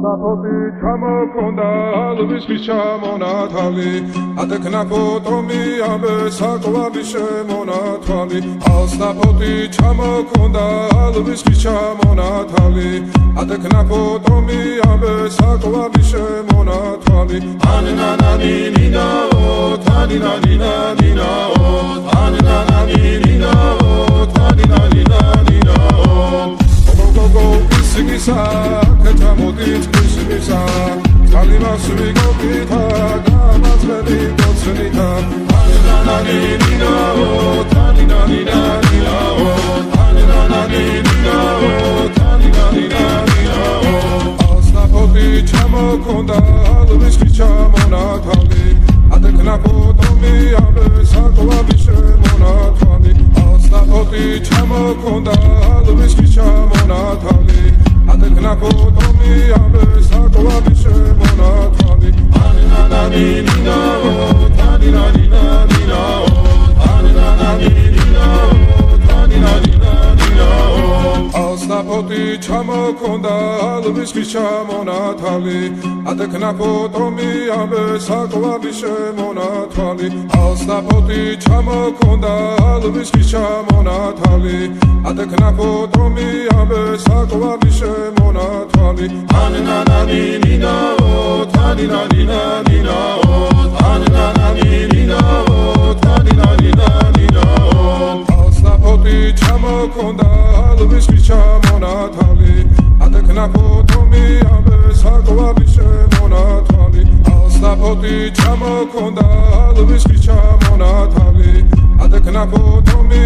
Alsapoti ჩამოქონდა ალვისთვის ჩამონათალი ატექნა ფოტომი ამე საკლავი შემონათვალი Alsapoti ჩამოქონდა ალვისთვის ჩამონათალი ატექნა ფოტომი ამე საკლავი შემონათვალი ანანანინინაო თანინანინანინაო ანანანინინაო თანინანინანინაო გოგო ისგისა კეთამოდით ისგისა წალიმას ვიგობითა გამაძლები გოცნითა ანანანინინაო თანინანინანინაო ანანანინინაო თანინანინანინაო Alsapoti ჩამოქონდა ალვისთვის ჩამონათალი ატექნა ფოტომი ამე საკლავი შემონათვალი Alsapoti ჩამოქონდა ალვისთვის ჩამონათალი ატექნა ფოტომი ამე საკლავი შემონათვალი ანანანინინაო თანინანინანინაო ანანანინინაო თანინანინანინაო Alsapoti ჩამოქონდა ალვისთვის ჩამონათალი ატექნა ფოტომი ამე საკლავი შემონათვალი Alsapoti ჩამოქონდა ალვისთვის ჩამონათალი ატექნა ფოტომი ამე საკლავი შემონათვალი ანანანინინაო თანინანინანინაო ანანანინინაო თანინანინანინაო Alsapoti ჩამოქონდა ალვისთვის ჩამონათალი ატექნა ფოტომი ამე საკლავი შემონათვალი Alsapoti ჩამოქონდა ალვისთვის ჩამონათალი ატექნა ფოტომი